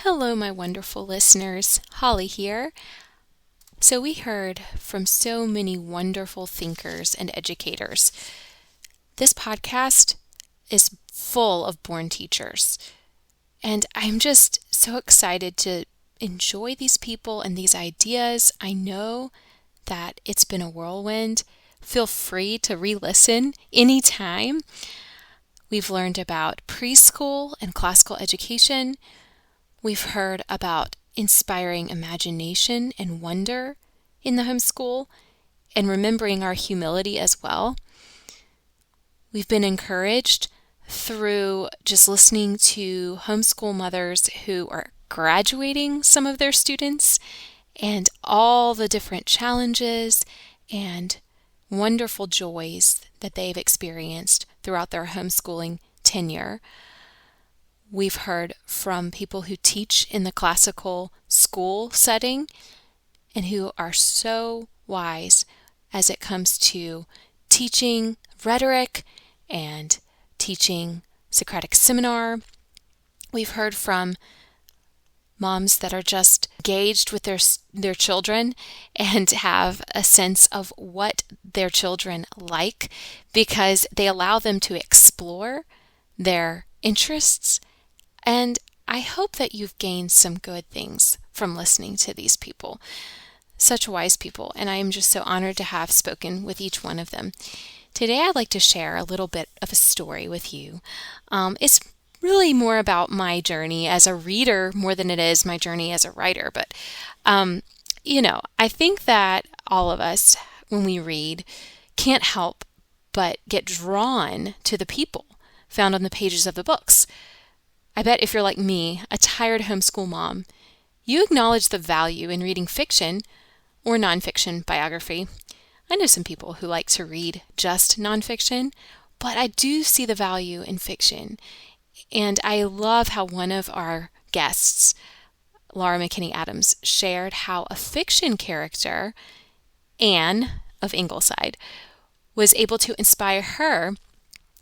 Hello, my wonderful listeners. Holly here. So, we heard from so many wonderful thinkers and educators. This podcast is full of born teachers, and I'm just so excited to enjoy these people and these ideas. I know that it's been a whirlwind. Feel free to re-listen anytime. We've learned about preschool and classical education. We've heard about inspiring imagination and wonder in the homeschool and remembering our humility as well. We've been encouraged through just listening to homeschool mothers who are graduating some of their students and all the different challenges and wonderful joys that they've experienced throughout their homeschooling tenure. We've heard from people who teach in the classical school setting and who are so wise as it comes to teaching rhetoric and teaching Socratic seminar. We've heard from moms that are just engaged with their children and have a sense of what their children like because they allow them to explore their interests. And I hope that you've gained some good things from listening to these people, such wise people, and I am just so honored to have spoken with each one of them. Today I'd like to share a little bit of a story with you. It's really more about my journey as a reader more than it is my journey as a writer, but I think that all of us, when we read, can't help but get drawn to the people found on the pages of the books. I bet if you're like me, a tired homeschool mom, you acknowledge the value in reading fiction or nonfiction biography. I know some people who like to read just nonfiction, but I do see the value in fiction. And I love how one of our guests, Laura McKinney Adams, shared how a fiction character, Anne of Ingleside, was able to inspire her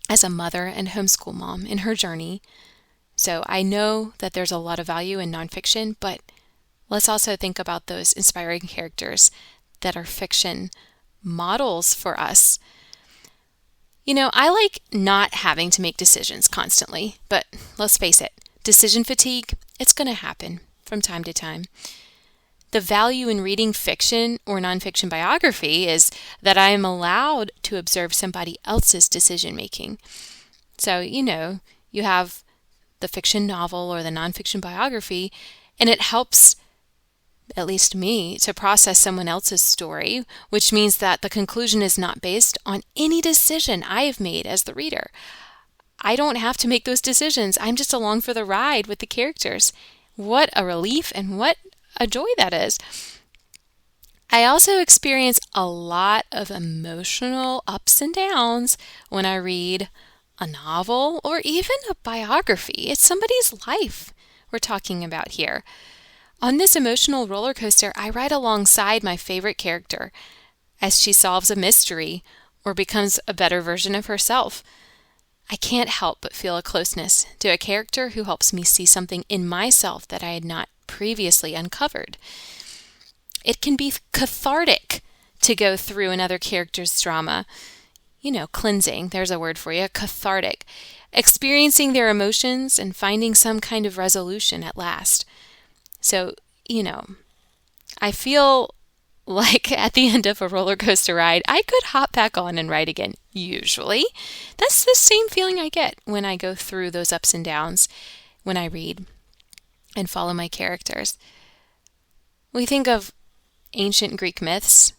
as a mother and homeschool mom in her journey. So I know that there's a lot of value in nonfiction, but let's also think about those inspiring characters that are fiction models for us. I like not having to make decisions constantly, but let's face it, decision fatigue, it's going to happen from time to time. The value in reading fiction or nonfiction biography is that I am allowed to observe somebody else's decision making. So, you have the fiction novel or the nonfiction biography, and it helps, at least me, to process someone else's story, which means that the conclusion is not based on any decision I have made as the reader. I don't have to make those decisions. I'm just along for the ride with the characters. What a relief and what a joy that is. I also experience a lot of emotional ups and downs when I read a novel or even a biography. It's somebody's life we're talking about here. On this emotional roller coaster, I ride alongside my favorite character as she solves a mystery or becomes a better version of herself. I can't help but feel a closeness to a character who helps me see something in myself that I had not previously uncovered. It can be cathartic to go through another character's drama. Cleansing, there's a word for you, cathartic. Experiencing their emotions and finding some kind of resolution at last. So, I feel like at the end of a roller coaster ride, I could hop back on and ride again, usually. That's the same feeling I get when I go through those ups and downs when I read and follow my characters. We think of ancient Greek myths,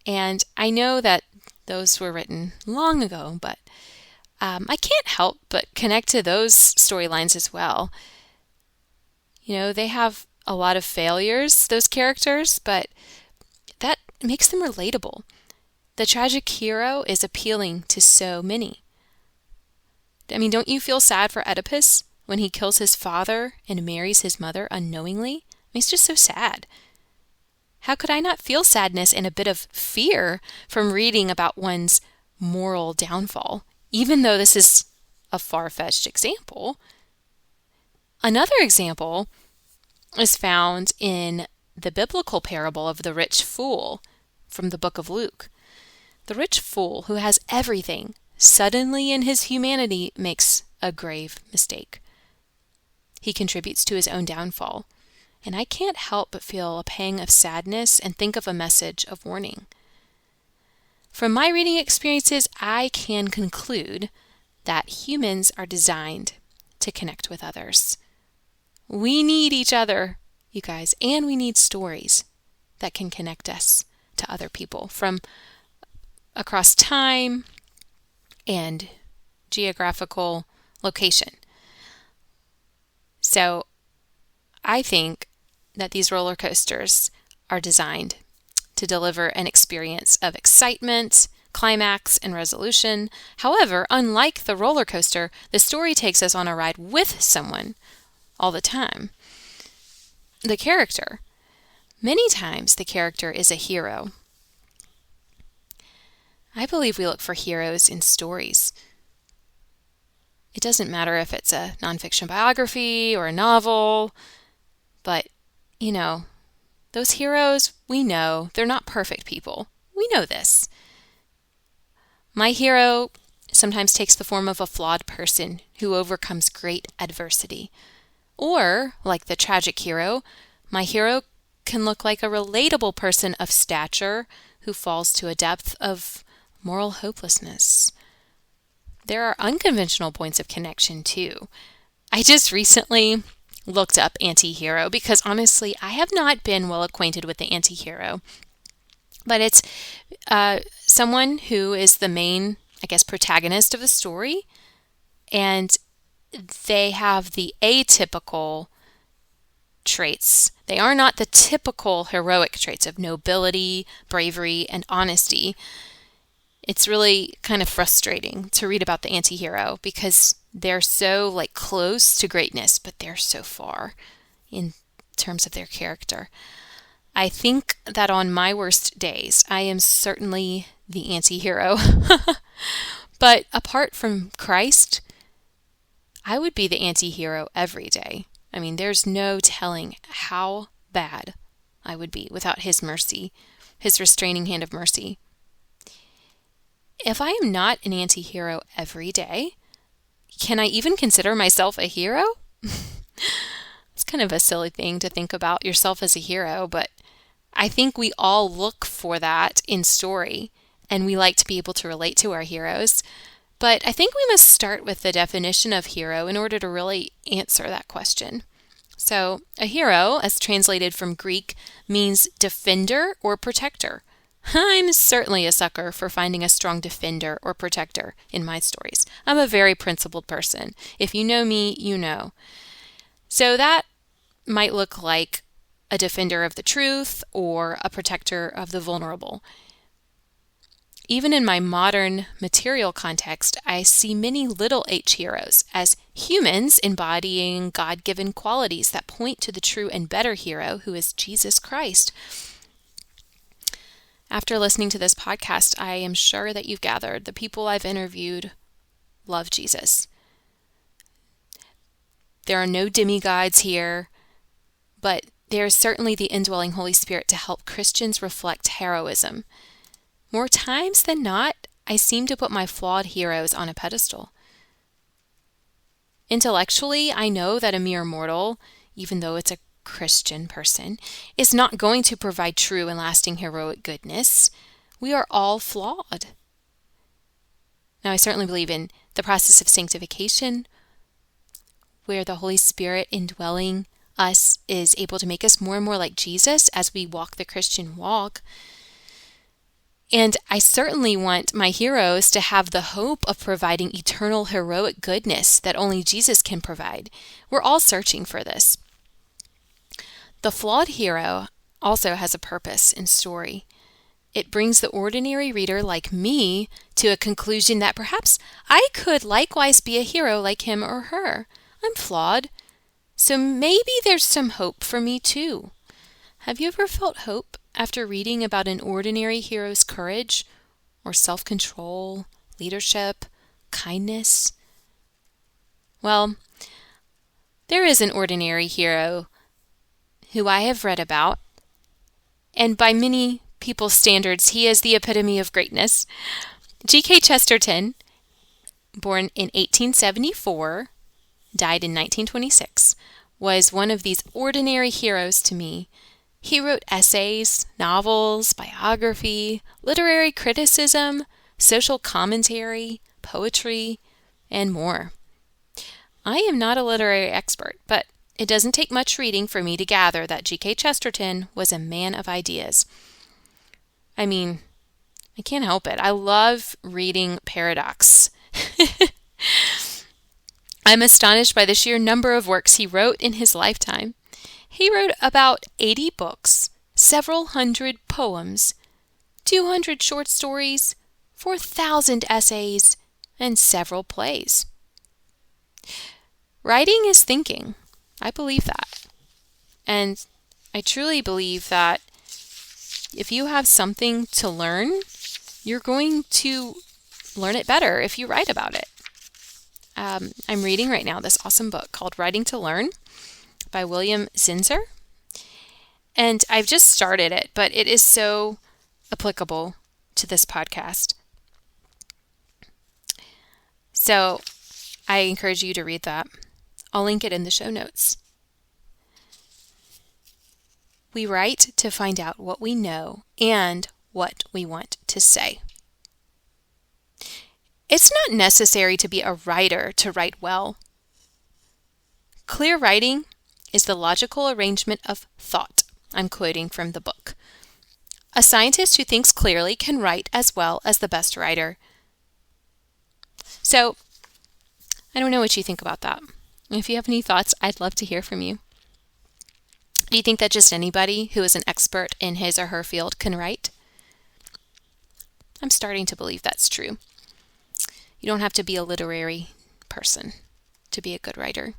and I know that those were written long ago, but I can't help but connect to those storylines as well. They have a lot of failures, those characters, but that makes them relatable. The tragic hero is appealing to so many. Don't you feel sad for Oedipus when he kills his father and marries his mother unknowingly? It's just so sad. How could I not feel sadness and a bit of fear from reading about one's moral downfall, even though this is a far-fetched example? Another example is found in the biblical parable of the rich fool from the book of Luke. The rich fool who has everything suddenly in his humanity makes a grave mistake. He contributes to his own downfall, and I can't help but feel a pang of sadness and think of a message of warning. From my reading experiences, I can conclude that humans are designed to connect with others. We need each other, you guys, and we need stories that can connect us to other people from across time and geographical location. So I think that these roller coasters are designed to deliver an experience of excitement, climax, and resolution. However, unlike the roller coaster, the story takes us on a ride with someone all the time. The character. Many times the character is a hero. I believe we look for heroes in stories. It doesn't matter if it's a nonfiction biography or a novel, but, those heroes, we know they're not perfect people. We know this. My hero sometimes takes the form of a flawed person who overcomes great adversity. Or, like the tragic hero, my hero can look like a relatable person of stature who falls to a depth of moral hopelessness. There are unconventional points of connection too. I just recently looked up anti-hero because honestly, I have not been well acquainted with the anti-hero. But it's someone who is the main, protagonist of the story, and they have the atypical traits. They are not the typical heroic traits of nobility, bravery, and honesty. It's really kind of frustrating to read about the anti-hero because they're so close to greatness, but they're so far in terms of their character. I think that on my worst days, I am certainly the anti-hero. But apart from Christ, I would be the anti-hero every day. I mean, there's no telling how bad I would be without His mercy, His restraining hand of mercy. If I am not an anti-hero every day, can I even consider myself a hero? It's kind of a silly thing to think about yourself as a hero, but I think we all look for that in story, and we like to be able to relate to our heroes. But I think we must start with the definition of hero in order to really answer that question. So, a hero, as translated from Greek, means defender or protector. I'm certainly a sucker for finding a strong defender or protector in my stories. I'm a very principled person. If you know me, you know. So that might look like a defender of the truth or a protector of the vulnerable. Even in my modern material context, I see many little h heroes as humans embodying God-given qualities that point to the true and better hero who is Jesus Christ. After listening to this podcast, I am sure that you've gathered the people I've interviewed love Jesus. There are no demigods here, but there is certainly the indwelling Holy Spirit to help Christians reflect heroism. More times than not, I seem to put my flawed heroes on a pedestal. Intellectually, I know that a mere mortal, even though it's a Christian person, is not going to provide true and lasting heroic goodness. We are all flawed. Now, I certainly believe in the process of sanctification, where the Holy Spirit indwelling us is able to make us more and more like Jesus as we walk the Christian walk. And I certainly want my heroes to have the hope of providing eternal heroic goodness that only Jesus can provide. We're all searching for this. The flawed hero also has a purpose in story. It brings the ordinary reader like me to a conclusion that perhaps I could likewise be a hero like him or her. I'm flawed, so maybe there's some hope for me too. Have you ever felt hope after reading about an ordinary hero's courage or self-control, leadership, kindness? Well, There is an ordinary hero who I have read about, and by many people's standards, he is the epitome of greatness. GK Chesterton, born in 1874, died in 1926, was one of these ordinary heroes to me. He wrote essays, novels, biography, literary criticism, social commentary, poetry, and more. I am not a literary expert, but it doesn't take much reading for me to gather that G.K. Chesterton was a man of ideas. I mean, I can't help it. I love reading paradox. I'm astonished by the sheer number of works he wrote in his lifetime. He wrote about 80 books, several hundred poems, 200 short stories, 4,000 essays, and several plays. Writing is thinking. I believe that. And I truly believe that if you have something to learn, you're going to learn it better if you write about it. I'm reading right now this awesome book called Writing to Learn by William Zinsser. And I've just started it, but it is so applicable to this podcast. So I encourage you to read that. I'll link it in the show notes. We write to find out what we know and what we want to say. It's not necessary to be a writer to write well. Clear writing is the logical arrangement of thought. I'm quoting from the book. A scientist who thinks clearly can write as well as the best writer. So, I don't know what you think about that. If you have any thoughts, I'd love to hear from you. Do you think that just anybody who is an expert in his or her field can write? I'm starting to believe that's true. You don't have to be a literary person to be a good writer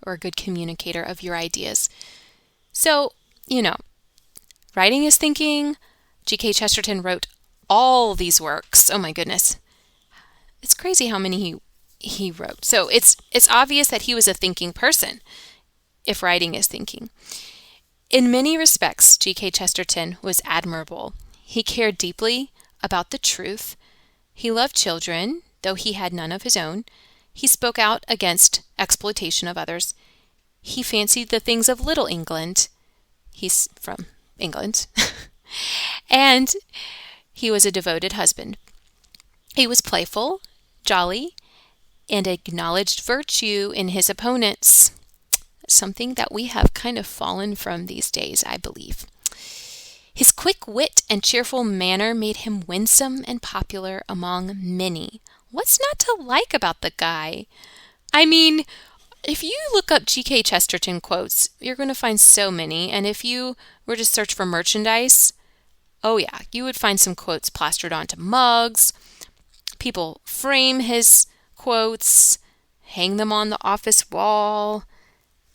or a good communicator of your ideas. So, writing is thinking. G.K. Chesterton wrote all these works. Oh my goodness. It's crazy how many he wrote. So it's obvious that he was a thinking person, if writing is thinking. In many respects, G.K. Chesterton was admirable. He cared deeply about the truth. He loved children, though he had none of his own. He spoke out against exploitation of others. He fancied the things of Little England. He's from England. And he was a devoted husband. He was playful, jolly, and acknowledged virtue in his opponents. Something that we have kind of fallen from these days, I believe. His quick wit and cheerful manner made him winsome and popular among many. What's not to like about the guy? I mean, if you look up G.K. Chesterton quotes, you're going to find so many. And if you were to search for merchandise, oh yeah, you would find some quotes plastered onto mugs. People frame his quotes, hang them on the office wall.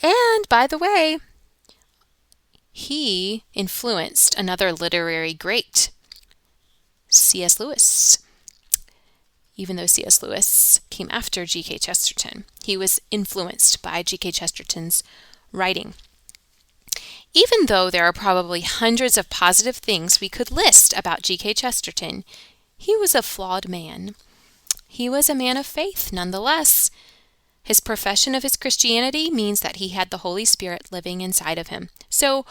And by the way, he influenced another literary great, C.S. Lewis. Even though C.S. Lewis came after G.K. Chesterton, he was influenced by G.K. Chesterton's writing. Even though there are probably hundreds of positive things we could list about G.K. Chesterton, he was a flawed man. He was a man of faith, nonetheless. His profession of his Christianity means that he had the Holy Spirit living inside of him. So,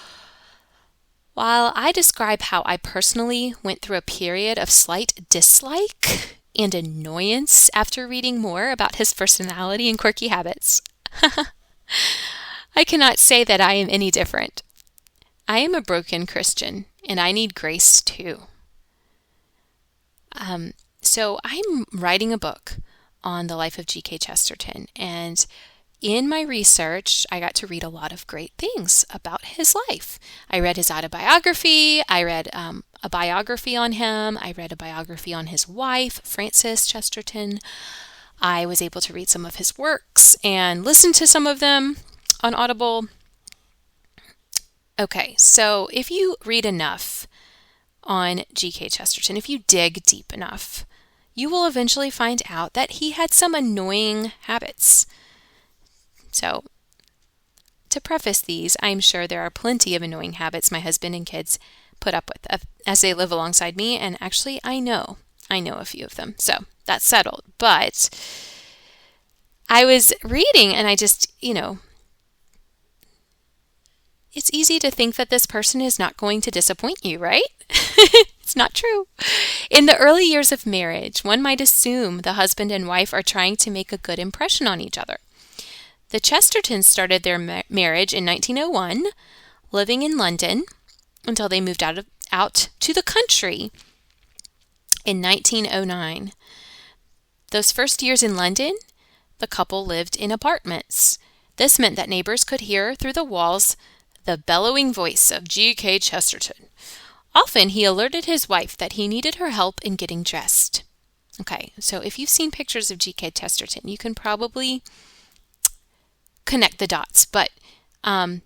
while I describe how I personally went through a period of slight dislike and annoyance after reading more about his personality and quirky habits, I cannot say that I am any different. I am a broken Christian, and I need grace too. So I'm writing a book on the life of G.K. Chesterton, and in my research, I got to read a lot of great things about his life. I read his autobiography, I read a biography on him, I read a biography on his wife, Frances Chesterton. I was able to read some of his works and listen to some of them on Audible. Okay, so if you read enough on G.K. Chesterton, if you dig deep enough, you will eventually find out that he had some annoying habits. So to preface these, I'm sure there are plenty of annoying habits my husband and kids put up with as they live alongside me, and actually I know a few of them. So that's settled. But I was reading and I just, it's easy to think that this person is not going to disappoint you, right? It's not true. In the early years of marriage, one might assume the husband and wife are trying to make a good impression on each other. The Chestertons started their marriage in 1901, living in London until they moved out to the country in 1909. Those first years in London, the couple lived in apartments. This meant that neighbors could hear through the walls the bellowing voice of GK Chesterton. Often he alerted his wife that he needed her help in getting dressed. Okay, so if you've seen pictures of GK Chesterton, you can probably connect the dots. But early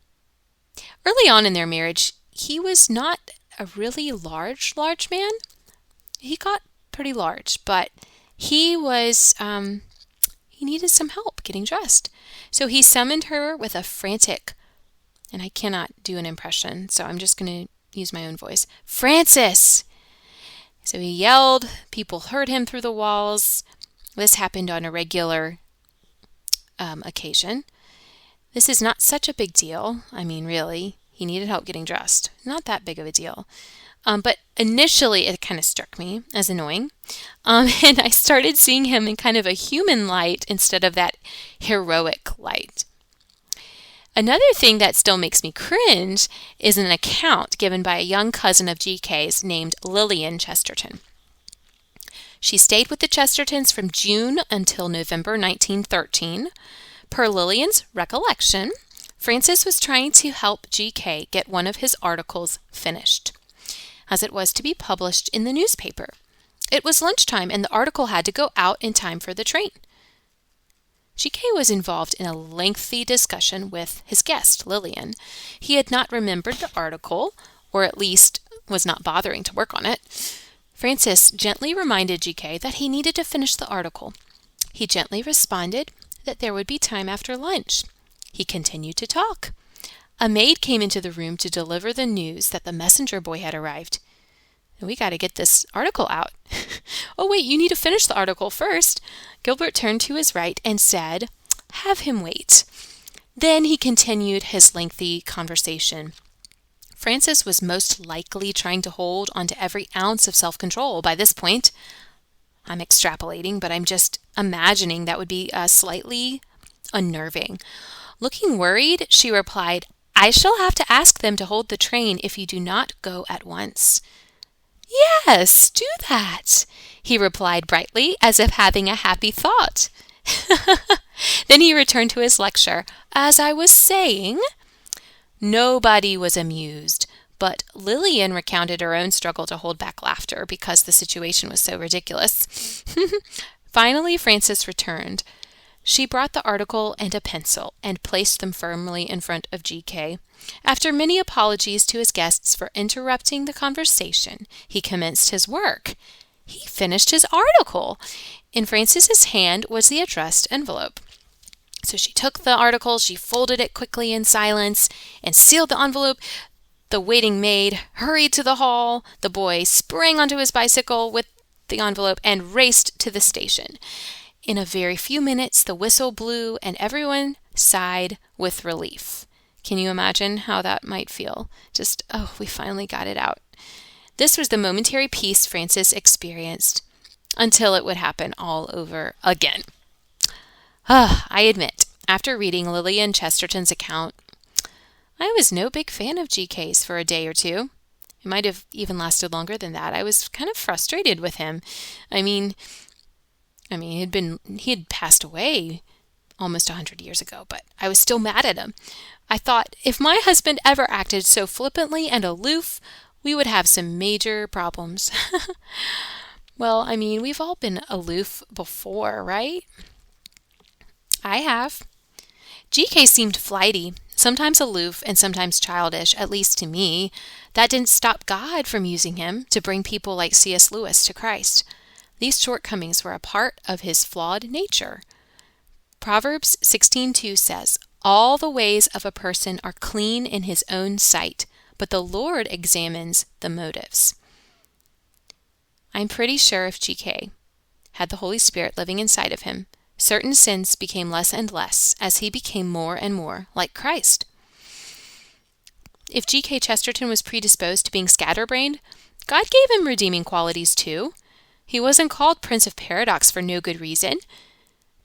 on in their marriage, he was not a really large man. He got pretty large, but he needed some help getting dressed. So he summoned her with a frantic, and I cannot do an impression, so I'm just going to use my own voice. Francis! So he yelled. People heard him through the walls. This happened on a regular occasion. This is not such a big deal. I mean, really, he needed help getting dressed. Not that big of a deal. But initially, it kind of struck me as annoying. And I started seeing him in kind of a human light instead of that heroic light. Another thing that still makes me cringe is an account given by a young cousin of GK's named Lillian Chesterton. She stayed with the Chestertons from June until November 1913. Per Lillian's recollection, Francis was trying to help GK get one of his articles finished, as it was to be published in the newspaper. It was lunchtime and the article had to go out in time for the train. GK was involved in a lengthy discussion with his guest, Lillian. He had not remembered the article, or at least was not bothering to work on it. Francis gently reminded GK that he needed to finish the article. He gently responded that there would be time after lunch. He continued to talk. A maid came into the room to deliver the news that the messenger boy had arrived. We got to get this article out. Oh, wait, you need to finish the article first. Gilbert turned to his right and said, "Have him wait." Then he continued his lengthy conversation. Francis was most likely trying to hold onto every ounce of self-control. By this point, I'm extrapolating, but I'm just imagining that would be slightly unnerving. Looking worried, she replied, "I shall have to ask them to hold the train if you do not go at once." "Yes, do that," he replied brightly, as if having a happy thought. Then he returned to his lecture. As I was saying, nobody was amused, but Lillian recounted her own struggle to hold back laughter because the situation was so ridiculous. Finally, Frances returned. She brought the article and a pencil and placed them firmly in front of GK. After many apologies to his guests for interrupting the conversation, he commenced his work. He finished his article. In Frances's hand was the addressed envelope. So she took the article, she folded it quickly in silence, and sealed the envelope. The waiting maid hurried to the hall. The boy sprang onto his bicycle with the envelope and raced to the station. In a very few minutes, the whistle blew and everyone sighed with relief. Can you imagine how that might feel? Just, oh, we finally got it out. This was the momentary peace Frances experienced until it would happen all over again. I admit, after reading Lillian Chesterton's account, I was no big fan of GK's for a day or two. It might have even lasted longer than that. I was kind of frustrated with him. I mean, he had passed away almost 100 years ago, but I was still mad at him. I thought, if my husband ever acted so flippantly and aloof, we would have some major problems. Well, I mean, we've all been aloof before, right? I have. GK seemed flighty, sometimes aloof and sometimes childish, at least to me. That didn't stop God from using him to bring people like C.S. Lewis to Christ. These shortcomings were a part of his flawed nature. Proverbs 16:2 says, All the ways of a person are clean in his own sight, but the Lord examines the motives. I'm pretty sure if GK had the Holy Spirit living inside of him, certain sins became less and less as he became more and more like Christ. If GK Chesterton was predisposed to being scatterbrained, God gave him redeeming qualities too. He wasn't called Prince of Paradox for no good reason.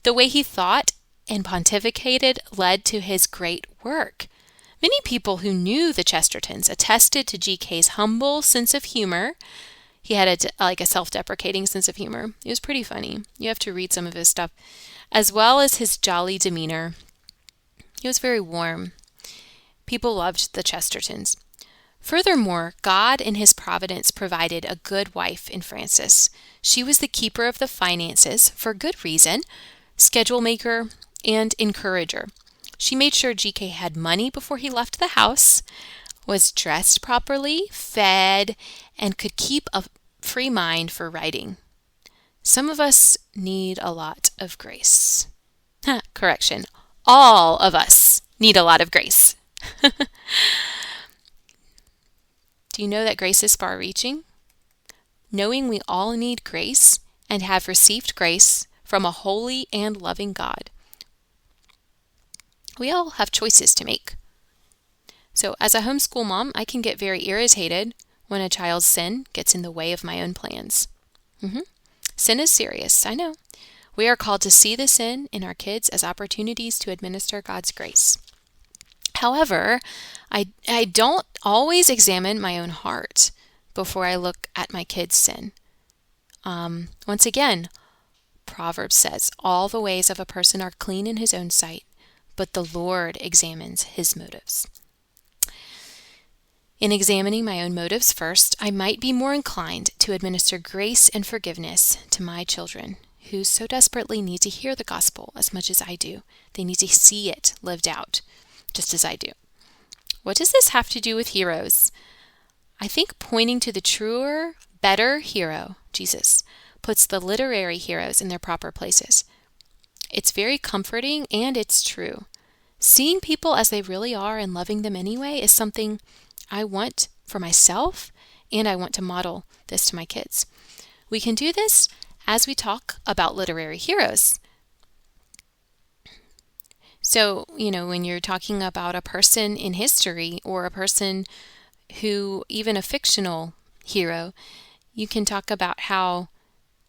The way he thought and pontificated led to his great work. Many people who knew the Chestertons attested to GK's humble sense of humor. He had a self-deprecating sense of humor. It was pretty funny. You have to read some of his stuff. As well as his jolly demeanor. He was very warm. People loved the Chestertons. Furthermore, God in his providence provided a good wife in Frances. She was the keeper of the finances for good reason, schedule maker, and encourager. She made sure GK had money before he left the house, was dressed properly, fed, and could keep a free mind for writing. Some of us need a lot of grace. Correction. All of us need a lot of grace. Do you know that grace is far-reaching? Knowing we all need grace and have received grace from a holy and loving God. We all have choices to make. So as a homeschool mom, I can get very irritated when a child's sin gets in the way of my own plans. Sin is serious, I know. We are called to see the sin in our kids as opportunities to administer God's grace. However, I don't always examine my own heart before I look at my kids' sin. Once again, Proverbs says, all the ways of a person are clean in his own sight, but the Lord examines his motives. In examining my own motives first, I might be more inclined to administer grace and forgiveness to my children, who so desperately need to hear the gospel as much as I do. They need to see it lived out, just as I do. What does this have to do with heroes? I think pointing to the truer, better hero, Jesus, puts the literary heroes in their proper places. It's very comforting and it's true. Seeing people as they really are and loving them anyway is something I want for myself, and I want to model this to my kids. We can do this as we talk about literary heroes. So, when you're talking about a person in history or a person who, even a fictional hero, you can talk about how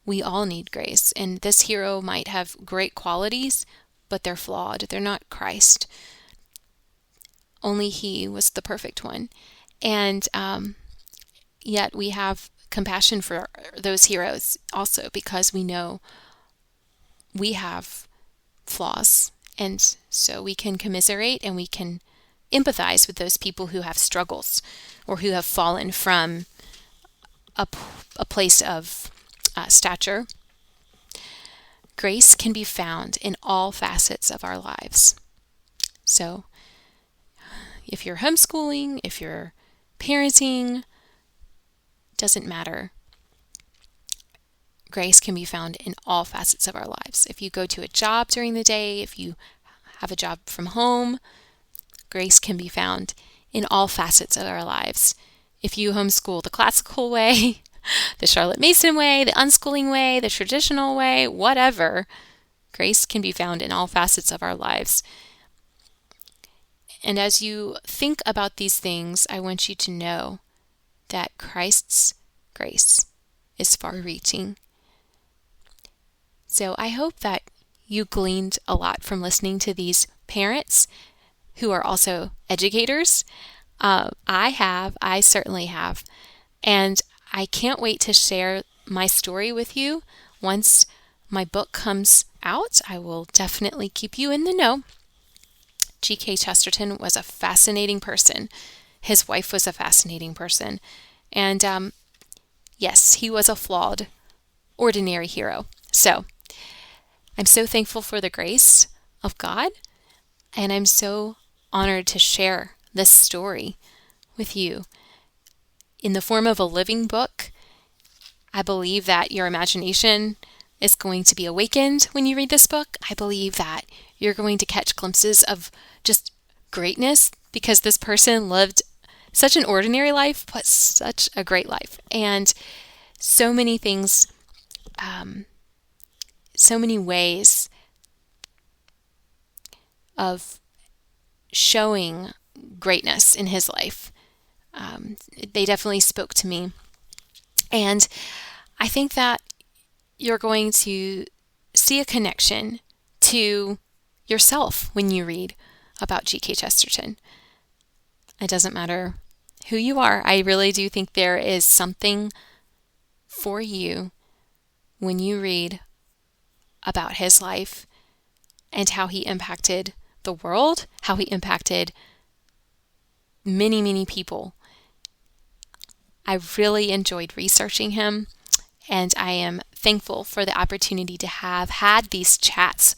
we all need grace. And this hero might have great qualities, but they're flawed. They're not Christ. Only he was the perfect one. And yet we have compassion for those heroes also because we know we have flaws. And so we can commiserate and we can empathize with those people who have struggles or who have fallen from a place of stature. Grace can be found in all facets of our lives. So if you're homeschooling, if you're parenting, doesn't matter. Grace can be found in all facets of our lives. If you go to a job during the day, if you have a job from home, grace can be found in all facets of our lives. If you homeschool the classical way, the Charlotte Mason way, the unschooling way, the traditional way, whatever, grace can be found in all facets of our lives. And as you think about these things, I want you to know that Christ's grace is far-reaching. So I hope that you gleaned a lot from listening to these parents who are also educators. I certainly have. And I can't wait to share my story with you. Once my book comes out, I will definitely keep you in the know. GK Chesterton was a fascinating person. His wife was a fascinating person. And yes, he was a flawed, ordinary hero. So I'm so thankful for the grace of God, and I'm so honored to share this story with you in the form of a living book. I believe that your imagination is going to be awakened when you read this book. I believe that you're going to catch glimpses of just greatness, because this person lived such an ordinary life, but such a great life. And so many things, so many ways of showing greatness in his life. They definitely spoke to me. And I think that you're going to see a connection to yourself when you read about GK Chesterton. It doesn't matter who you are. I really do think there is something for you when you read about his life and how he impacted the world, how he impacted many, many people. I really enjoyed researching him, and I am thankful for the opportunity to have had these chats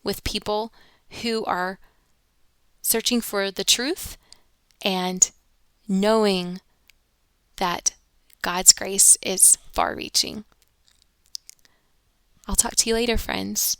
with people who are searching for the truth and knowing that God's grace is far-reaching. I'll talk to you later, friends.